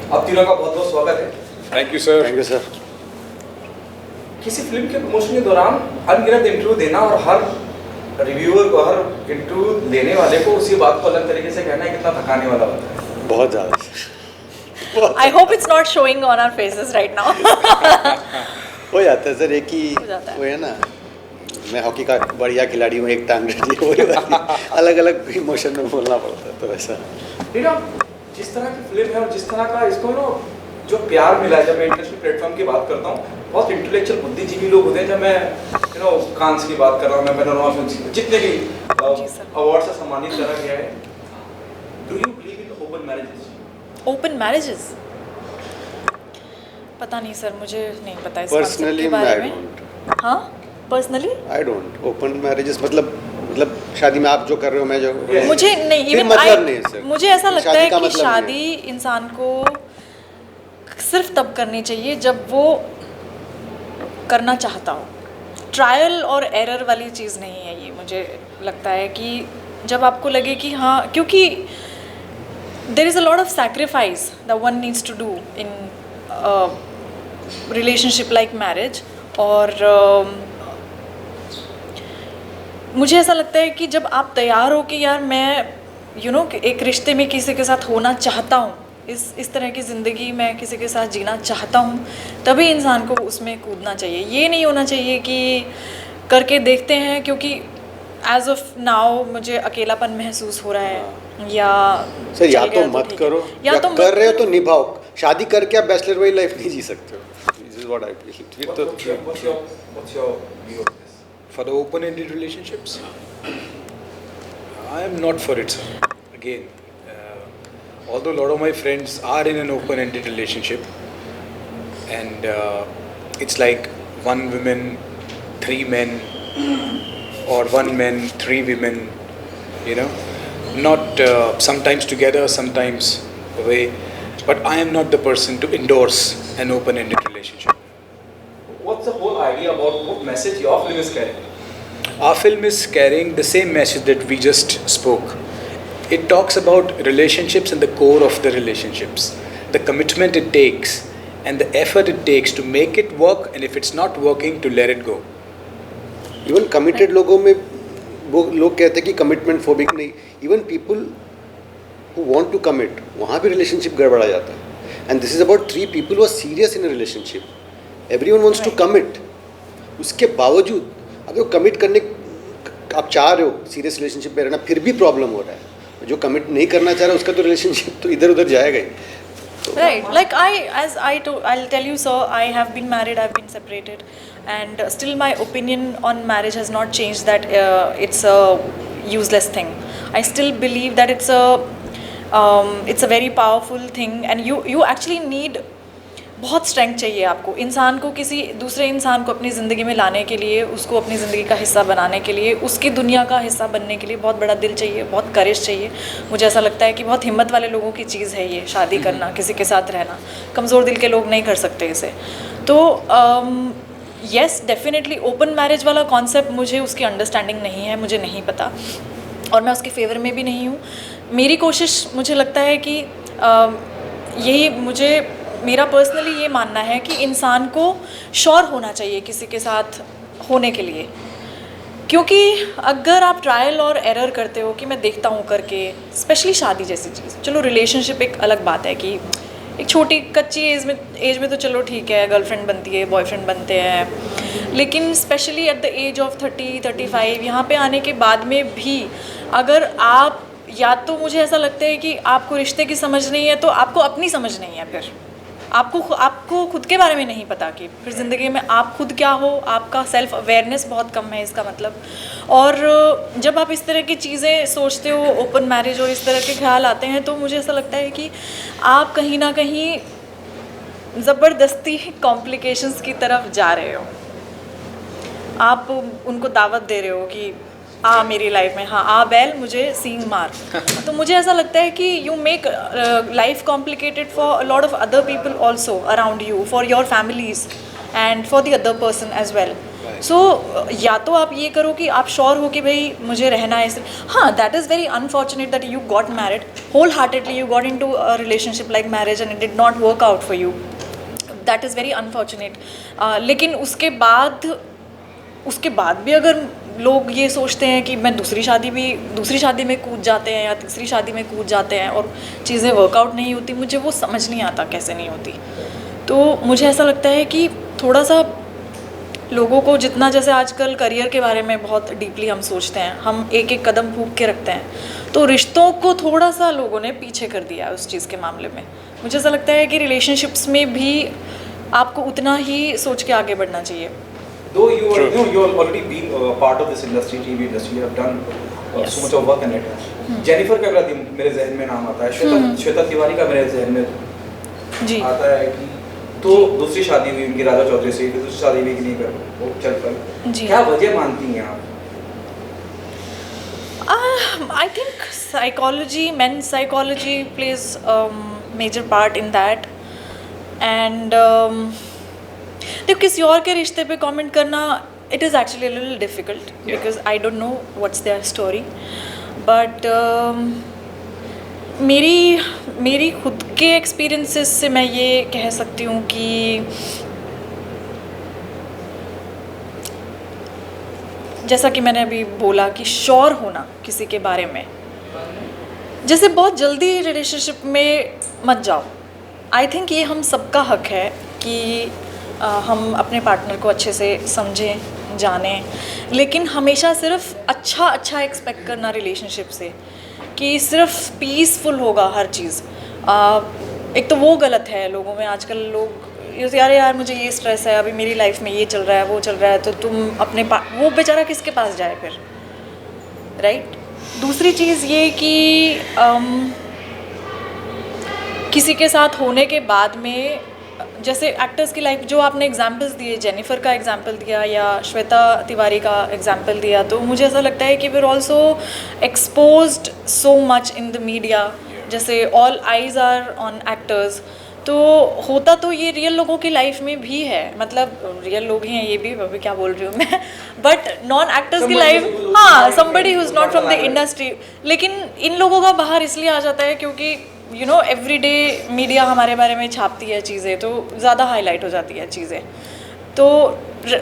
आप तीनों का बहुत बहुत स्वागत है। Thank you sir. Thank you sir. किसी फिल्म के प्रमोशन के दौरान अनगिनत इंटरव्यू देना और हर रिव्यूअर को, हर इंटरव्यू लेने वाले को उसी बात को अलग तरीके से कहना कितना थकाने वाला होता है। बहुत ज़्यादा। I hope it's not showing on our faces right now. हो जाता है सर, एक ही हो जाता है। वो है ना, मैं हॉकी का बढ़िया खिलाड़ी हूँ, एक टांग रही है, अलग अलग इमोशन में बोलना पड़ता है, तो वैसा। ठीक है, जिस तरह की फिल्म है और जिस तरह का इसको ना जो प्यार मिला है, जब मैं इंटरनेशनल प्लेटफॉर्म की बात करता हूँ, बहुत इंटेलेक्चुअल बुद्धिजीवी लोग होते हैं। जब मैं कांस की बात कर रहा हूँ, मैं पैनोरमा फिल्म जितने भी अवार्ड से सम्मानित करा गया है, do you believe in open marriages? Open marriages? पता नहीं सर, मुझे नहीं पता इस concept पर्सनली के मैं बारे आई में। डोंट, हाँ, personally I don't open marriages, मतलब शादी में आप जो कर रहे हो, मैं जो मुझे नहीं, फिर even मतलब नहीं है सर। मुझे ऐसा लगता शादी है का कि मतलब नहीं है। शादी इंसान को सिर्फ तब करनी चाहिए जब वो करना चाहता हो। ट्रायल और एरर वाली चीज़ नहीं है ये। मुझे लगता है कि जब आपको लगे कि हाँ, क्योंकि there is a lot of sacrifice that one needs to do in a relationship like marriage, और मुझे ऐसा लगता है कि जब आप तैयार हो कि यार मैं एक रिश्ते में किसी के साथ होना चाहता हूँ, इस तरह की ज़िंदगी मैं किसी के साथ जीना चाहता हूँ, तभी इंसान को उसमें कूदना चाहिए। ये नहीं होना चाहिए कि करके देखते हैं क्योंकि एज ऑफ नाउ मुझे अकेलापन महसूस हो रहा है, या सर या चल तो गया मत ठीक करो, है। या तो कर रहे हो तो निभाओ। शादी करके आप बैचलर वाली लाइफ नहीं जी सकते हो। This is what I feel. What's your view of this? For the open-ended relationships, I am not for it, sir. Again, although a lot of my friends are in an open-ended relationship, and it's like one woman, 3 men, or 1 man, 3 women, not sometimes together, sometimes away. But I am not the person to endorse an open-ended relationship. What's the whole idea about what message your film is carrying? Our film is carrying the same message that we just spoke. It talks about relationships and the core of the relationships, the commitment it takes and the effort it takes to make it work, and if it's not working, to let it go. Even committed लोगों में वो लोग कहते हैं कि commitment phobic नहीं, even people who want to commit, वहाँ भी रिलेशनशिप गड़बड़ा जाता है। And this is about 3 people who are serious in a relationship. Everyone wants to commit, उसके बावजूद अगर कमिट करने आप चाह रहे हो सीरियस रिलेशनशिप में रहना, फिर भी प्रॉब्लम हो रहा है। जो कमिट नहीं करना चाह रहा उसका तो रिलेशनशिप तो इधर उधर जाएगा ही। Right, like I'll tell you, sir, I have been married, I've been separated, and still my opinion on marriage has not changed that it's a useless thing. I still believe that it's a very powerful thing, and you actually need बहुत strength चाहिए आपको, इंसान को किसी दूसरे इंसान को अपनी ज़िंदगी में लाने के लिए, उसको अपनी ज़िंदगी का हिस्सा बनाने के लिए, उसकी दुनिया का हिस्सा बनने के लिए बहुत बड़ा दिल चाहिए, बहुत करेज चाहिए। मुझे ऐसा लगता है कि बहुत हिम्मत वाले लोगों की चीज़ है ये, शादी करना, किसी के साथ रहना। कमज़ोर दिल के लोग नहीं कर सकते इसे। तो येस, डेफिनेटली ओपन मैरिज वाला कॉन्सेप्ट मुझे उसकी अंडरस्टैंडिंग नहीं है, मुझे नहीं पता, और मैं उसके फेवर में भी नहीं हूँ। मेरी कोशिश, मुझे लगता है कि मेरा पर्सनली ये मानना है कि इंसान को श्योर होना चाहिए किसी के साथ होने के लिए, क्योंकि अगर आप ट्रायल और एरर करते हो कि मैं देखता हूँ करके, स्पेशली शादी जैसी चीज़, चलो रिलेशनशिप एक अलग बात है कि एक छोटी कच्ची एज में तो चलो ठीक है, गर्लफ्रेंड बनती है, बॉयफ्रेंड बनते हैं, लेकिन specially at the age of 30-35 यहाँ पे आने के बाद में भी अगर आप, या तो मुझे ऐसा लगता है कि आपको रिश्ते की समझ नहीं है, तो आपको अपनी समझ नहीं है, फिर आपको खुद के बारे में नहीं पता कि फिर ज़िंदगी में आप खुद क्या हो, आपका सेल्फ अवेयरनेस बहुत कम है इसका मतलब। और जब आप इस तरह की चीज़ें सोचते हो, ओपन मैरिज और इस तरह के ख्याल आते हैं, तो मुझे ऐसा लगता है कि आप कहीं ना कहीं ज़बरदस्ती कॉम्प्लिकेशंस की तरफ जा रहे हो। आप उनको दावत दे रहे हो कि आ मेरी लाइफ में, हाँ आ बैल, मुझे सींग मार। तो मुझे ऐसा लगता है कि you make life complicated for a lot of other people also around you, for your families and for the other person as well. So या तो आप ये करो कि आप श्योर हो कि भाई मुझे रहना है हाँ, that is very unfortunate that you got married wholeheartedly, you got into a relationship like marriage and it did not work out for you, that is very unfortunate. लेकिन उसके बाद भी अगर लोग ये सोचते हैं कि मैं दूसरी शादी में कूद जाते हैं या तीसरी शादी में कूद जाते हैं और चीज़ें वर्कआउट नहीं होती, मुझे वो समझ नहीं आता कैसे नहीं होती। तो मुझे ऐसा लगता है कि थोड़ा सा लोगों को जितना, जैसे आजकल करियर के बारे में बहुत डीपली हम सोचते हैं, हम एक एक कदम फूंक के रखते हैं, तो रिश्तों को थोड़ा सा लोगों ने पीछे कर दिया है उस चीज़ के मामले में। मुझे ऐसा लगता है कि रिलेशनशिप्स में भी आपको उतना ही सोच के आगे बढ़ना चाहिए। Though you are already been part of this industry, TV industry, you have done so much of work in it. Jennifer का मेरे जहन में नाम आता है, श्वेता तिवारी का मेरे जहन में जी आता है कि तो दूसरी शादी हुई उनकी राजा चौधरी से, फिर दूसरी शादी भी नहीं कर वो चल पाई। क्या वजह मानती हैं आप? I think psychology, men's psychology plays major part in that. And देखो किसी और के रिश्ते पे कमेंट करना, it is actually a little difficult because I don't know what's their story. But मेरी खुद के एक्सपीरियंसेस से मैं ये कह सकती हूँ कि जैसा कि मैंने अभी बोला कि श्योर होना किसी के बारे में, जैसे बहुत जल्दी रिलेशनशिप में मत जाओ। आई थिंक ये हम सबका हक है कि हम अपने पार्टनर को अच्छे से समझें, जानें, लेकिन हमेशा सिर्फ अच्छा एक्सपेक्ट करना रिलेशनशिप से कि सिर्फ पीसफुल होगा हर चीज़, एक तो वो गलत है। लोगों में आजकल लोग यार मुझे ये स्ट्रेस है, अभी मेरी लाइफ में ये चल रहा है, वो चल रहा है, तो तुम अपने वो बेचारा किसके पास जाए फिर, राइट? दूसरी चीज़ ये कि किसी के साथ होने के बाद में, जैसे एक्टर्स की लाइफ, जो आपने एग्जांपल्स दिए, जेनिफर का एग्जांपल दिया या श्वेता तिवारी का एग्जांपल दिया, तो मुझे ऐसा लगता है कि we are also exposed so much in the media, जैसे all eyes are on actors. तो होता तो ये रियल लोगों की लाइफ में भी है, मतलब रियल लोग ही हैं ये भी, अभी क्या बोल रही हूँ मैं, बट नॉन एक्टर्स की लाइफ, हाँ, somebody who is not from the industry. लेकिन इन लोगों का बाहर इसलिए आ जाता है क्योंकि यू नो एवरीडे मीडिया हमारे बारे में छापती है चीज़ें, तो ज़्यादा हाईलाइट हो जाती है चीज़ें। तो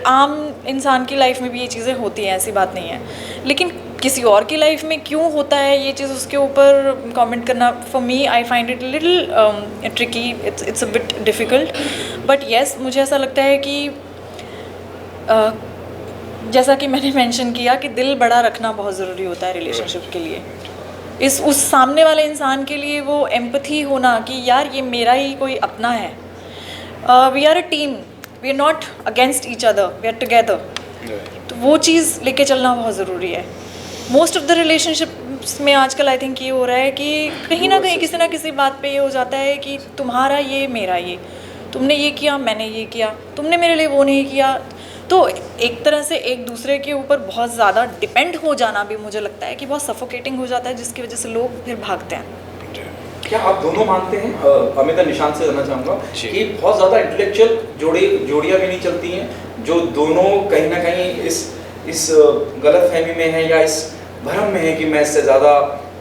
आम इंसान की लाइफ में भी ये चीज़ें होती हैं, ऐसी बात नहीं है। लेकिन किसी और की लाइफ में क्यों होता है ये चीज़, उसके ऊपर कमेंट करना, for me I find it little tricky, it's a bit difficult. But yes, मुझे ऐसा लगता है कि जैसा कि मैंने मेंशन किया कि दिल बड़ा रखना बहुत ज़रूरी होता है रिलेशनशिप के लिए। उस सामने वाले इंसान के लिए वो एम्पथी होना कि यार ये मेरा ही कोई अपना है, we are a team, we are not against each other, we are together. तो वो चीज़ लेके चलना बहुत ज़रूरी है। मोस्ट ऑफ द रिलेशनशिप्स में आजकल आई थिंक ये हो रहा है कि कहीं ना कहीं किसी ना किसी बात पे ये हो जाता है कि तुम्हारा ये, मेरा ये, तुमने ये किया, मैंने ये किया, तुमने मेरे लिए वो नहीं किया। तो एक तरह से एक दूसरे के ऊपर बहुत ज़्यादा डिपेंड हो जाना भी मुझे लगता है कि बहुत सफोकेटिंग हो जाता है, जिसकी वजह से लोग फिर भागते हैं। क्या आप दोनों मानते हैं, अमित निशांत से जानना चाहूँगा कि बहुत ज़्यादा इंटेलेक्चुअल जोड़ियाँ भी नहीं चलती हैं, जो दोनों कहीं ना कहीं इस गलत फहमी में है या इस भ्रम में है कि मैं इससे ज़्यादा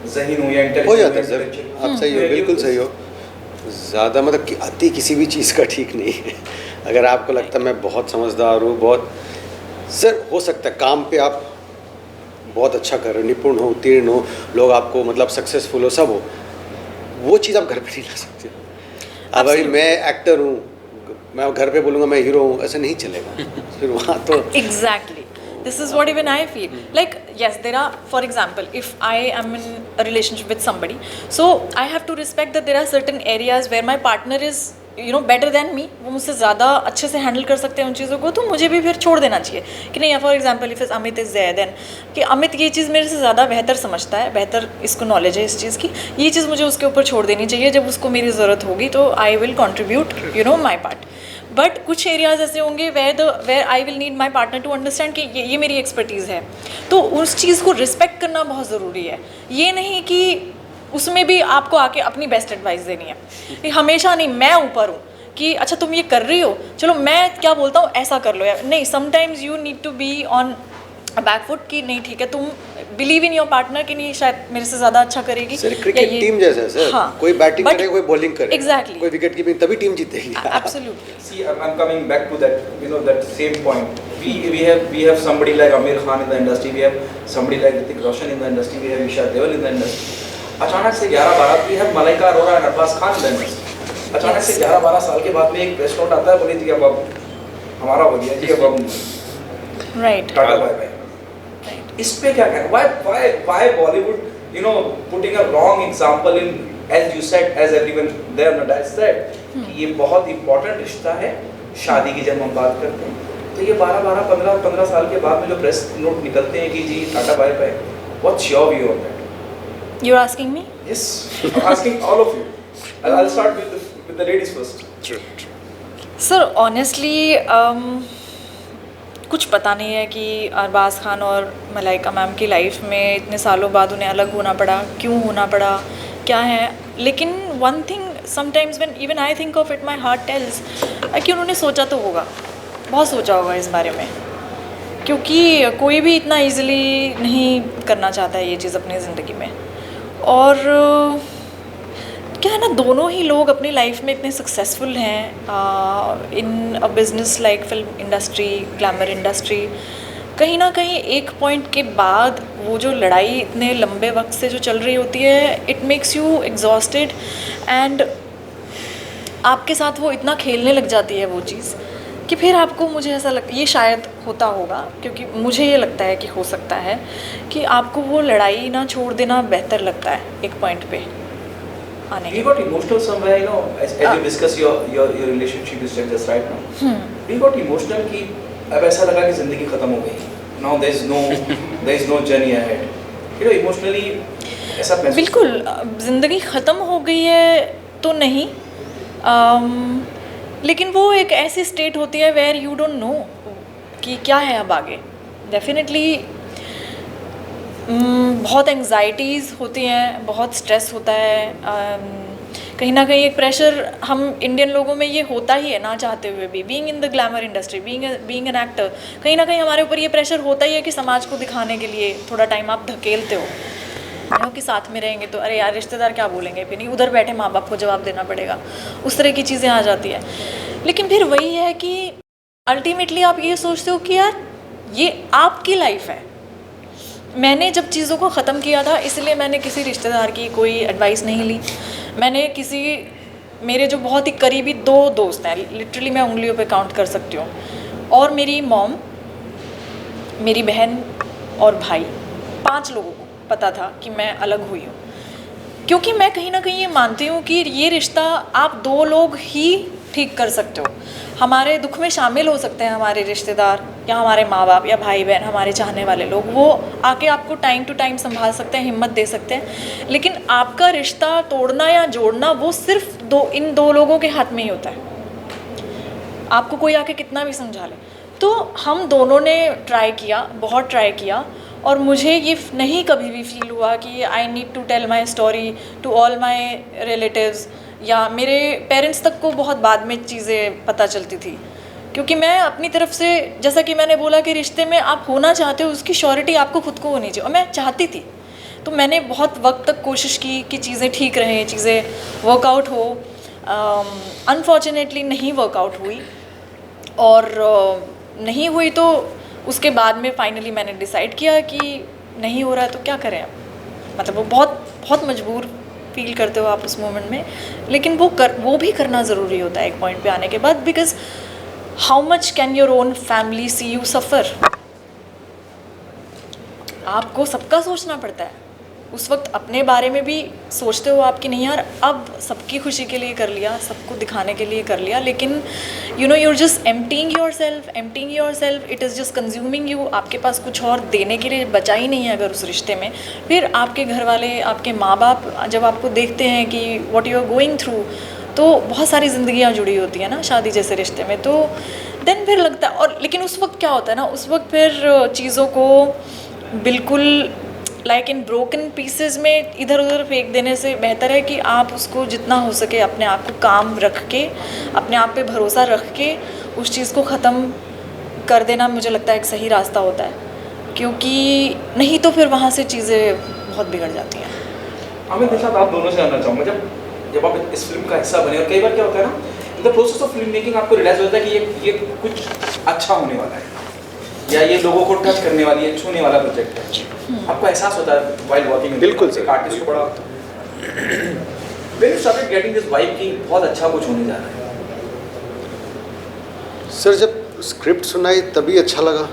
ज़हीन हूँ या इंटेलेक्चुअल? आप सही हो, बिल्कुल सही हो। ज़्यादा मतलब कि अति किसी भी चीज़ का ठीक नहीं है। अगर आपको लगता है मैं बहुत समझदार हूँ, बहुत, सर हो सकता है काम पे आप बहुत अच्छा कर रहे हो, निपुण हो, उत्तीर्ण हो, लोग आपको मतलब सक्सेसफुल हो, सब हो, वो चीज़ आप घर पे नहीं ला सकते। अब अभी मैं एक्टर हूँ, मैं घर पे बोलूँगा मैं हीरो हूँ, ऐसा नहीं चलेगा। फिर वहाँ तो exactly, this is what even I feel. Like, yes, there are, for example, if I am in a relationship with somebody, so I have to respect that there are certain areas where my partner is, you know, better than me. वो मुझसे ज़्यादा अच्छे से handle कर सकते हैं उन चीज़ों को, तो मुझे भी फिर छोड़ देना चाहिए कि नहीं। For example if Amit is there, then कि अमित ये चीज़ मेरे से ज़्यादा बेहतर समझता है, बेहतर इसको नॉलेज है इस चीज़ की, ये चीज़ मुझे उसके ऊपर छोड़ देनी चाहिए। जब उसको मेरी ज़रूरत होगी तो I will contribute, you know, my part. But कुछ एरियाज ऐसे होंगे where I will need my partner to understand कि ये मेरी एक्सपर्टीज़ है, तो उस चीज़ को रिस्पेक्ट करना बहुत ज़रूरी है। ये नहीं कि उसमें भी आपको आके अपनी बेस्ट एडवाइस देनी है, कि हमेशा नहीं मैं ऊपर हूँ कि अच्छा तुम ये कर रही हो, चलो मैं क्या बोलता हूँ ऐसा कर लो यार, नहीं, sometimes you need to be on back foot कि नहीं ठीक है, तुम बिलीव इन योर पार्टनर कि नहीं शायद मेरे से ज़्यादा अच्छा करेगी। सर क्रिकेट टीम जैसा है सर, हाँ, कोई बैटिंग but- करे कोई बॉलिंग करे, Exactly. कोई विकेट कीपिंग, तभी टीम जीतेगी। Absolutely. See, I'm coming back to that, that same point. We have somebody like Amir Khan in the industry. We have somebody like Hrithik Roshan in the industry. We have Isha Deol in the industry. अचानक से 11-12 we have Malaika Arora and Arbaaz Khan in the industry. अचानक से 11-12 साल के बाद में एक press note आता है, बोली थी अब हमारा हो गया जी, अब हम Right. Tata bye bye. इस पे क्या कहना? Why Bollywood, putting a wrong example in, as you said, as everyone there on the said, कि ये बहुत important रिश्ता है शादी की जब हम बात करते हैं, तो ये 12-15 साल के बाद में जो प्रेस नोट निकलते हैं कि जी tata bye bye, what's your view on that? You're asking me? Yes, I'm asking all of you. I'll start with the ladies first. True. Sir honestly कुछ पता नहीं है कि अरबाज खान और मलाइका मैम की लाइफ में इतने सालों बाद उन्हें अलग होना पड़ा, क्यों होना पड़ा, क्या है। लेकिन one thing sometimes when even I think of it, my heart tells कि उन्होंने सोचा तो होगा, बहुत सोचा होगा इस बारे में, क्योंकि कोई भी इतना इजीली नहीं करना चाहता है ये चीज़ अपनी ज़िंदगी में। और क्या है ना, दोनों ही लोग अपनी लाइफ में इतने सक्सेसफुल हैं in a business like film industry, glamour industry. कहीं ना कहीं एक पॉइंट के बाद वो जो लड़ाई इतने लंबे वक्त से जो चल रही होती है, it makes you exhausted and आपके साथ वो इतना खेलने लग जाती है वो चीज़ कि फिर आपको, मुझे ऐसा लगता है ये शायद होता होगा, क्योंकि मुझे ये लगता है कि हो सकता है कि आपको वो लड़ाई ना छोड़ देना बेहतर लगता है एक पॉइंट पे आने We के। got emotional somewhere, as you discuss your relationship is just right now. We got emotional कि अब ऐसा लगा कि जिंदगी खत्म हो गई. Now there is no journey ahead. Emotionally ऐसा महसूस। बिल्कुल, ज़िंदगी ख़त्म हो गई है तो नहीं, लेकिन वो एक ऐसी स्टेट होती है वेयर यू डोंट नो कि क्या है अब आगे। डेफिनेटली बहुत एंग्जाइटीज़ होती हैं, बहुत स्ट्रेस होता है, कहीं ना कहीं एक प्रेशर हम इंडियन लोगों में ये होता ही है ना चाहते हुए भी, being in the glamour industry, being an actor, कहीं ना कहीं हमारे ऊपर ये प्रेशर होता ही है कि समाज को दिखाने के लिए थोड़ा टाइम आप धकेलते हो कि साथ में रहेंगे तो अरे यार रिश्तेदार क्या बोलेंगे, फिर नहीं उधर बैठे माँ बाप को जवाब देना पड़ेगा, उस तरह की चीज़ें आ जाती है। लेकिन फिर वही है कि अल्टीमेटली आप ये सोचते हो कि यार ये आपकी लाइफ है। मैंने जब चीज़ों को ख़त्म किया था, इसलिए मैंने किसी रिश्तेदार की कोई एडवाइस नहीं ली। मैंने मेरे जो बहुत ही करीबी 2 दोस्त हैं, लिटरली मैं उंगलियों पे काउंट कर सकती हूँ, और मेरी मॉम, मेरी बहन और भाई, 5 लोगों को पता था कि मैं अलग हुई हूँ। क्योंकि मैं कहीं ना कहीं ये मानती हूँ कि ये रिश्ता आप 2 लोग ही ठीक कर सकते हो। हमारे दुख में शामिल हो सकते हैं हमारे रिश्तेदार या हमारे माँ बाप या भाई बहन, हमारे चाहने वाले लोग, वो आके आपको टाइम टू टाइम संभाल सकते हैं, हिम्मत दे सकते हैं। लेकिन आपका रिश्ता तोड़ना या जोड़ना वो सिर्फ इन 2 लोगों के हाथ में ही होता है। आपको कोई आके कितना भी समझा ले। तो हम दोनों ने ट्राई किया, बहुत ट्राई किया, और मुझे ये नहीं कभी भी फील हुआ कि I need to tell my story to all my relatives, या मेरे पेरेंट्स तक को बहुत बाद में चीज़ें पता चलती थी। क्योंकि मैं अपनी तरफ से, जैसा कि मैंने बोला कि रिश्ते में आप होना चाहते हो उसकी श्योरिटी आपको खुद को होनी चाहिए, और मैं चाहती थी। तो मैंने बहुत वक्त तक कोशिश की कि चीज़ें ठीक रहें, चीज़ें वर्कआउट हो। अनफॉर्चुनेटली नहीं वर्कआउट हुई, और नहीं हुई तो उसके बाद में फाइनली मैंने डिसाइड किया कि नहीं हो रहा है तो क्या करें अब। मतलब वो बहुत मजबूर फील करते हो आप उस मोमेंट में, लेकिन वो भी करना ज़रूरी होता है एक पॉइंट पे आने के बाद, because how much can your own family see you suffer. आपको सबका सोचना पड़ता है। उस वक्त अपने बारे में भी सोचते हो आप कि नहीं यार अब सबकी खुशी के लिए कर लिया, सबको दिखाने के लिए कर लिया, लेकिन you're just emptying yourself, it is just consuming you। आपके पास कुछ और देने के लिए बचा ही नहीं है अगर उस रिश्ते में। फिर आपके घर वाले, आपके माँ बाप जब आपको देखते हैं कि what you are going through, तो बहुत सारी ज़िंदगियाँ जुड़ी होती है ना शादी जैसे रिश्ते में, तो देन फिर लगता है। और लेकिन उस वक्त क्या होता है ना, उस वक्त फिर चीज़ों को बिल्कुल लाइक इन ब्रोकन पीसेस में इधर उधर फेंक देने से बेहतर है कि आप उसको जितना हो सके अपने आप को काम रख के, अपने आप पे भरोसा रख के उस चीज़ को ख़त्म कर देना मुझे लगता है एक सही रास्ता होता है, क्योंकि नहीं तो फिर वहाँ से चीज़ें बहुत बिगड़ जाती हैं। अमित के साथ आप दोनों से जानना चाहूँगा, जब आप इस फिल्म का हिस्सा बने, और कई बार क्या होता है ना, in the process of film making आपको रियलाइज होता है कि ये कुछ अच्छा होने वाला है, या ये लोगों को टच करने वाली है, छूने वाला प्रोजेक्ट है। आपको एहसास होता है वाइल वर्किंग, बिल्कुल एक आर्टिस्ट को बड़ा when you started getting this vibe कि बहुत अच्छा कुछ होने जा रहा है। सर जब स्क्रिप्ट सुनाई तभी अच्छा लगा,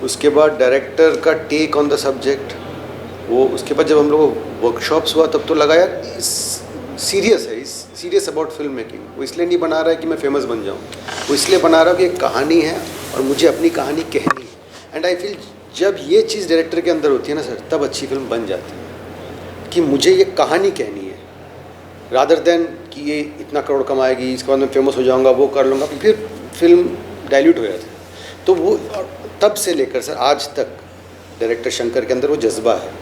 उसके बाद डायरेक्टर का टेक ऑन द सब्जेक्ट, वो उसके बाद जब हम लोग वर्कशॉप्स हुआ तब तो लगा यार सीरियस है, सीरियस अबाउट फिल्म मेकिंग। वो इसलिए नहीं बना रहा है कि मैं फेमस बन जाऊँ, वो इसलिए बना रहा है कि एक कहानी है और मुझे अपनी कहानी कहनी है। एंड आई फील जब ये चीज़ डायरेक्टर के अंदर होती है ना सर, तब अच्छी फिल्म बन जाती है कि मुझे ये कहानी कहनी है, रादर देन कि ये इतना करोड़ कमाएगी, इसके बाद मैं फेमस हो जाऊँगा, वो कर लूँगा, फिर फिल्म डाइल्यूट हो जाती है। तो वो तब से लेकर सर आज तक डायरेक्टर शंकर के अंदर वो जज्बा है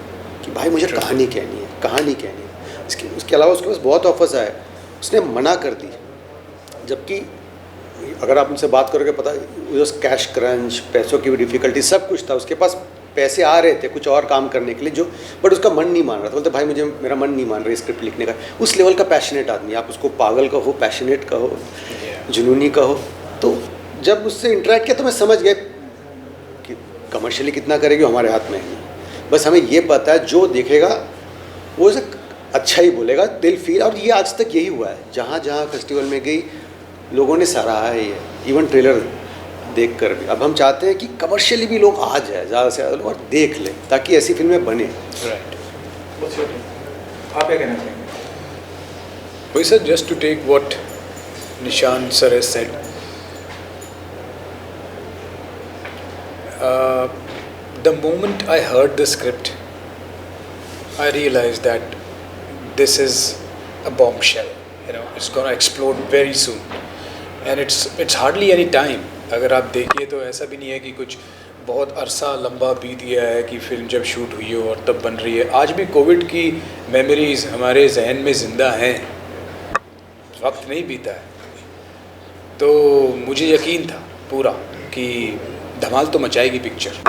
कि भाई मुझे कहानी कहनी है, कहानी कहनी है। उसके अलावा उसके पास बहुत ऑफर्स आए, उसने मना कर दी। जबकि अगर आप उनसे बात करोगे पता कैश क्रंच, पैसों की भी डिफ़िकल्टी, सब कुछ था। उसके पास पैसे आ रहे थे कुछ और काम करने के लिए, जो बट उसका मन नहीं मान रहा था। बोलते भाई मुझे मेरा मन नहीं मान रहा स्क्रिप्ट लिखने का। उस लेवल का पैशनेट आदमी, आप उसको पागल कहो, पैशनेट कहो, जुनूनी कहो। तो जब उससे इंटरेक्ट किया तो मैं समझ गया कि कमर्शियली कितना करेगी हमारे हाथ में है। बस हमें ये पता है जो देखेगा वो उसे अच्छा ही बोलेगा, दिल फील। और ये आज तक यही हुआ है, जहाँ जहाँ फेस्टिवल में गई लोगों ने सराहा है ये, इवन ट्रेलर देख कर भी। अब हम चाहते हैं कि कमर्शियली भी लोग आ जाए ज़्यादा से ज़्यादा और देख लें, ताकि ऐसी फिल्में बने। Right. आप क्या कहना चाहेंगे? Well, sir, just to take what Nishan sir has said, the moment I heard the script, I realized that this is a bombshell. You know, it's gonna explode very soon, and it's hardly any time. अगर आप देखिए तो ऐसा भी नहीं है कि कुछ बहुत अरसा लंबा बीत गया है कि फिल्म जब शूट हुई हो और तब बन रही है। आज भी कोविड की मेमोरीज हमारे जहन में ज़िंदा हैं, वक्त नहीं बीता है। तो मुझे यकीन था पूरा कि धमाल तो मचाएगी पिक्चर,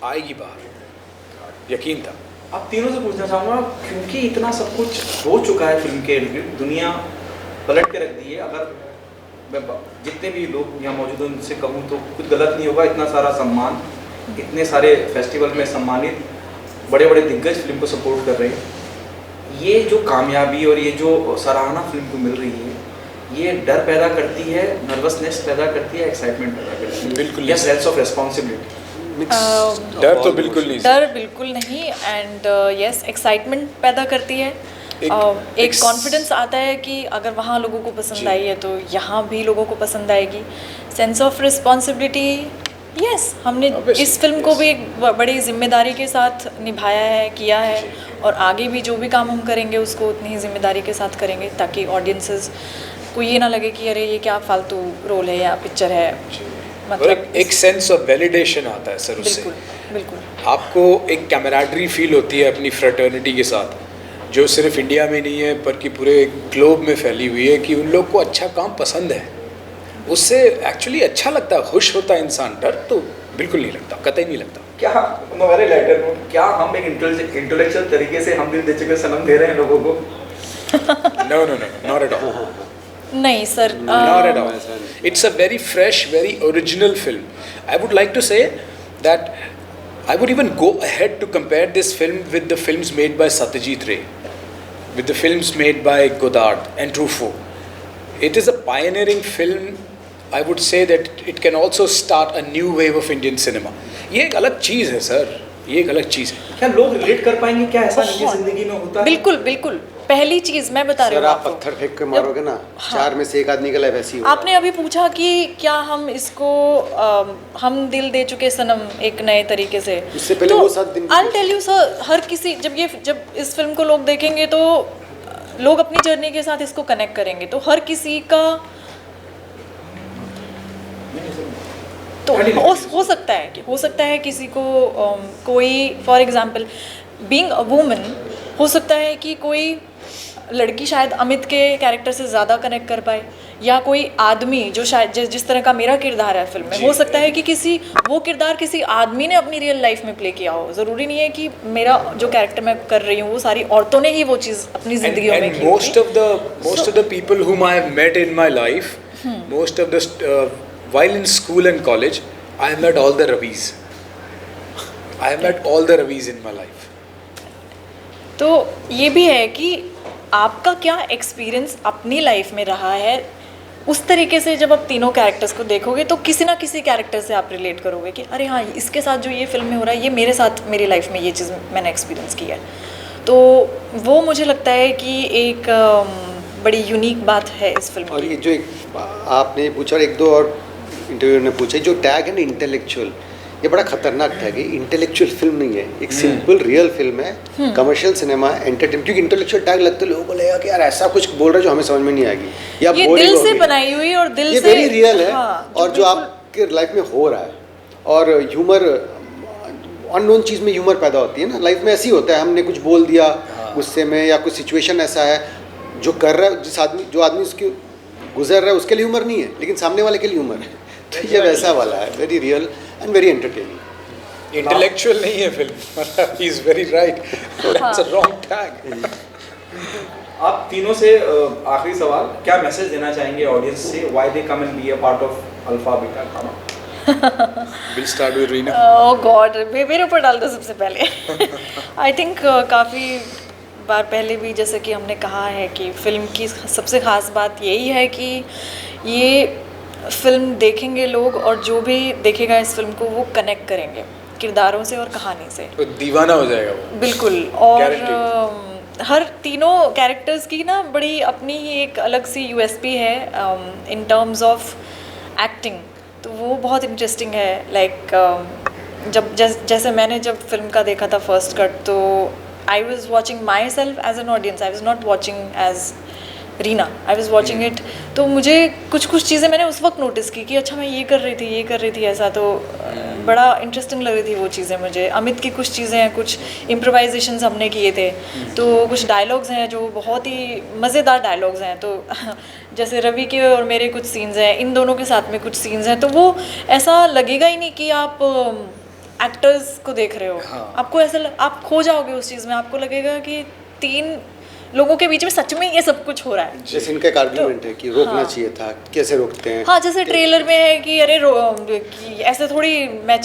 आएगी बाहर, यकीन था। आप तीनों से पूछना चाहूँगा, क्योंकि इतना सब कुछ हो चुका है फिल्म के इर्द-गिर्द, दुनिया पलट के रख दी है। अगर मैं जितने भी लोग यहाँ मौजूद हैं उनसे कहूँ तो कुछ गलत नहीं होगा, इतना सारा सम्मान, इतने सारे फेस्टिवल में सम्मानित बड़े बड़े दिग्गज फिल्म को सपोर्ट कर रहे हैं। ये जो कामयाबी और ये जो सराहना फिल्म को मिल रही है, ये डर पैदा करती है, नर्वसनेस पैदा करती है, एक्साइटमेंट पैदा करती है, बिल्कुल, या सेंस ऑफ रिस्पॉन्सिबिलिटी। डर तो बिल्कुल नहीं, डर बिल्कुल नहीं, एंड यस एक्साइटमेंट पैदा करती है। एक कॉन्फिडेंस आता है कि अगर वहाँ लोगों को पसंद आई है तो यहाँ भी लोगों को पसंद आएगी। सेंस ऑफ रिस्पॉन्सिबिलिटी, यस हमने इस फिल्म को भी एक बड़ी जिम्मेदारी के साथ निभाया है, किया है, और आगे भी जो भी काम हम करेंगे उसको उतनी ही जिम्मेदारी के साथ करेंगे, ताकि ऑडियंसेस को ये ना लगे कि अरे ये क्या फालतू रोल है या पिक्चर है। मतलब एक सेंस ऑफ वैलिडेशन आता है सर उससे। बिल्कुल बिल्कुल। आपको एक कैमराडरी फील होती है अपनी फ्रेटर्निटी के साथ, जो सिर्फ इंडिया में नहीं है पर कि पूरे ग्लोब में फैली हुई है, कि उन लोग को अच्छा काम पसंद है। उससे एक्चुअली अच्छा लगता है, खुश होता है इंसान। डर तो बिल्कुल नहीं लगता, कतई नहीं लगता। क्या वेरी लाइटर नोट, क्या हम एक इंटेलेक्चुअल तरीके से हम दिल दे चुके सनम दे रहे हैं लोगों को? No no no, not at all. नहीं sir, Not at all. It's a very fresh, very original film. I would like to say that I would even go ahead to compare this film with the films made by Satyajit Ray, with the films made by Godard and Truffaut. It is a pioneering film. I would say that it can also start a new wave of Indian cinema. ये एक अलग चीज़ है sir, ये एक अलग चीज़ है। क्या लोग रिलेट कर पाएंगे? क्या ऐसा निजी जिंदगी में होता है? बिल्कुल बिल्कुल। पहली चीज़ मैं बता रही हूँ सर, आप आपको, पत्थर फेंक के मारोगे ना, चार में से एक आदमी का लाइफ ऐसी होगा। आपने अभी पूछा कि क्या हम इसको हम दिल दे चुके सनम एक नए तरीके से, इससे पहले वो 7 दिन आई टेल यू सर, हर किसी जब इस फिल्म को लोग देखेंगे तो लोग अपनी जर्नी के साथ इसको कनेक्ट करेंगे, तो हर किसी का तो हो सकता है कि किसी को कोई for example being a woman हो सकता है कि कोई लड़की शायद अमित के कैरेक्टर से ज़्यादा कनेक्ट कर पाए, या कोई आदमी जो शायद जिस तरह का मेरा किरदार है फिल्म में, हो सकता है कि वो किरदार किसी आदमी ने अपनी रियल लाइफ में प्ले किया हो। ज़रूरी नहीं है कि मेरा जो कैरेक्टर मैं कर रही हूँ वो सारी औरतों ने ही वो चीज़ अपनी ज़िंदगी में की most of the people whom I have met in my life, while in school and college, I have met all the Ravis. I have met all the Ravis in my life. तो ये भी है कि आपका क्या experience अपनी life में रहा है, उस तरीके से जब आप तीनों कैरेक्टर्स को देखोगे तो किसी ना किसी कैरेक्टर से आप रिलेट करोगे कि अरे हाँ, इसके साथ जो ये फिल्म में हो रहा है, ये मेरे साथ मेरी लाइफ में ये चीज़ मैंने एक्सपीरियंस की है। तो वो मुझे लगता है कि एक बड़ी यूनिक बात है इस फिल्म और की। ये जो एक आपने पूछा और एक दो और इंटरव्यू ने पूछा, जो टैग है ना इंटेलेक्चुअल, ये बड़ा खतरनाक टैग है। इंटेलेक्चुअल फिल्म नहीं है, एक सिंपल रियल फिल्म है, कमर्शियल सिनेमा, एंटरटेनमेंट। क्योंकि इंटेलेक्चुअल टैग लगते लोगों को लगेगा कि यार ऐसा कुछ बोल रहा है जो हमें समझ में नहीं आएगी, या ये बोरिंग दिल से होगी। बनाई हुई और दिल ये से वेरी रियल है। हाँ, और जो आपके लाइफ में हो रहा है, और ह्यूमर, अननोन चीज़ में ह्यूमर पैदा होती है ना, लाइफ में ऐसे ही होता है। हमने कुछ बोल दिया गुस्से में, या कुछ सिचुएशन ऐसा है जो कर रहा है, जो आदमी उसके गुजर रहा है उसके लिए ह्यूमर नहीं है, लेकिन सामने वाले के लिए ह्यूमर है। तो ये वैसा वाला है, very real and very entertaining. Intellectual नहीं है film. He is very right. That's a wrong tag. आप तीनों से आखिरी सवाल, क्या मैसेज देना चाहेंगे ऑडियंस से? Why they come and be a part of alpha beta gamma? We'll start with Reena. Oh God, मेरे ऊपर डाल दो सबसे पहले। आई थिंक काफ़ी बार पहले भी जैसे कि हमने कहा है कि फ़िल्म की सबसे ख़ास बात यही है कि ये फ़िल्म देखेंगे लोग, और जो भी देखेगा इस फिल्म को वो कनेक्ट करेंगे किरदारों से और कहानी से, तो दीवाना हो जाएगा वो। बिल्कुल। और Guaranteed. हर तीनों कैरेक्टर्स की ना बड़ी अपनी एक अलग सी यूएसपी है इन टर्म्स ऑफ एक्टिंग, तो वो बहुत इंटरेस्टिंग है। लाइक जैसे मैंने जब फिल्म का देखा था फर्स्ट कट, तो I was watching myself as an audience, I was not watching as Reena, I was watching it. तो मुझे कुछ चीज़ें मैंने उस वक्त नोटिस की कि अच्छा मैं ये कर रही थी ऐसा, तो बड़ा इंटरेस्टिंग लग रही थी वो चीज़ें मुझे। अमित की कुछ चीज़ें हैं, कुछ इम्प्रोवाइजेशंस हमने किए थे, तो कुछ डायलॉग्स हैं जो बहुत ही मज़ेदार डायलॉग्स हैं। तो जैसे रवि के और मेरे कुछ सीन्स हैं, इन दोनों के साथ में कुछ सीन्स हैं, तो वो ऐसा लगेगा ही नहीं कि आप एक्टर्स को देख रहे हो। हाँ। आपको ऐसा आप खो जाओगे उस चीज़ में, आपको लगेगा कि तीन लोगों के बीच में सच में ये सब कुछ हो रहा है। जैसे इनका एक आर्गुमेंट है कि रोकना हाँ। चाहिए था, कैसे रोकते हैं। हाँ, जैसे ट्रेलर में है कि अरे कि ऐसे थोड़ी मैं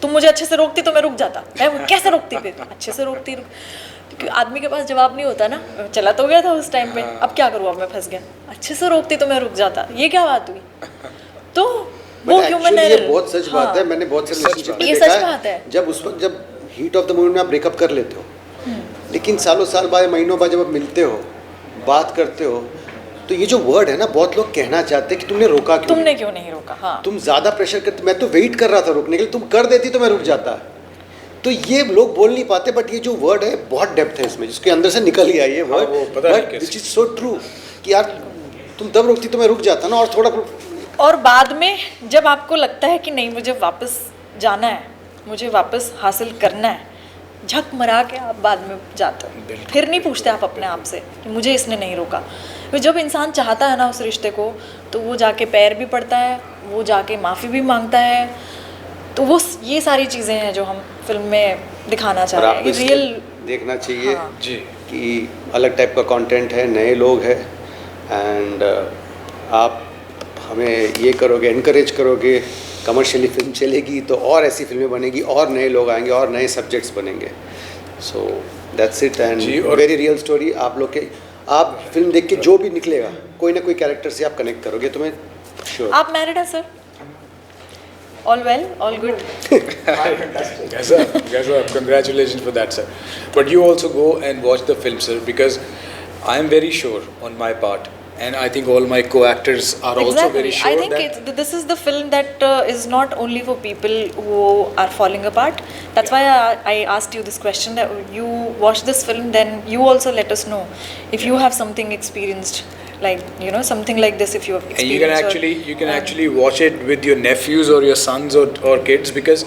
तुम मुझे अच्छे से रोकती तो मैं रुक जाता, मैं कैसे रोकती, फिर अच्छे से रोकती। क्योंकि आदमी के पास जवाब नहीं होता ना, चला तो गया था उस टाइम पे, अब क्या करूँ, अब मैं फंस गया, अच्छे से रोकती तो मैं रुक जाता, ये क्या बात हुई? तो वो ह्यूमन ये एरर, बहुत सच बात है। मैंने बहुत से रिलेशनशिप में ये देखा सच बात है। जब उस वक्त जब हीट ऑफ द मोमेंट में आप ब्रेकअप कर लेते हो, लेकिन सालों साल बाद, महीनों बाद जब आप मिलते हो, बात करते हो, तो ये जो वर्ड है ना, बहुत लोग कहना चाहते हैं कि तुमने रोका क्यों? तुमने क्यों नहीं रोका? हाँ, तुम ज़्यादा प्रेशर करते, मैं तो वेट कर रहा था रोकने के लिए, तुम कर देती तो मैं रुक जाता। तो ये लोग बोल नहीं पाते, बट ये जो वर्ड है बहुत डेप्थ है इसमें, जिसके अंदर से निकल ही आई है वर्ड, वो पता नहीं बट कैसे। विच इज सो ट्रू कि यार तुम तब रोकती तो मैं रुक जाता ना, और थोड़ा और बाद में जब आपको लगता है कि नहीं मुझे वापस जाना है, मुझे वापस हासिल करना है, झक मरा के आप बाद में जाते हो, फिर नहीं पूछते आप अपने आप से कि मुझे इसने नहीं रोका। तो जब इंसान चाहता है ना उस रिश्ते को, तो वो जाके पैर भी पड़ता है, वो जाके माफ़ी भी मांगता है। तो वो ये सारी चीज़ें हैं जो हम फिल्म में दिखाना चाह रहे हैं कि रियल देखना चाहिए। हाँ। जी। कि अलग टाइप का कंटेंट है, नए लोग हैं, एंड आप हमें ये करोगे, एनकरेज करोगे, कमर्शियली फिल्म चलेगी तो और ऐसी फिल्में बनेगी, और नए लोग आएंगे, और नए सब्जेक्ट्स बनेंगे। So that's it, and very real story. आप लोग के, आप फिल्म देख के जो भी निकलेगा, कोई ना कोई कैरेक्टर से आप कनेक्ट करोगे, तुम्हें श्योर। आप मैरिड है sir? All well, all good? Congratulations for that, sir. But you also go and watch the film, sir, because I am very sure on my part, and I think all my co-actors are also very sure I think that this is the film that is not only for people who are falling apart. That's why I asked you this question, that you watch this film, then you also let us know if you have something experienced like something like this if you have And you can actually watch it with your nephews or your sons or kids, because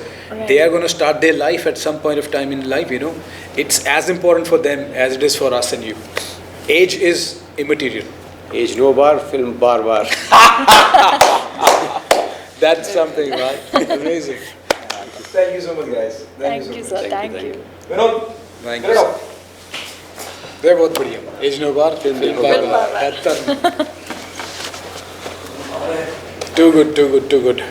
they are going to start their life at some point of time in life. It's as important for them as it is for us and you. Age is immaterial. Age no bar, film बार बार. That's something, right? Amazing. Thank you so much, guys. Thank you, sir. Thank you. Vinod, Thank get you. it off. They're बहुत बढ़िया. Age no bar, film बार बार. Too good.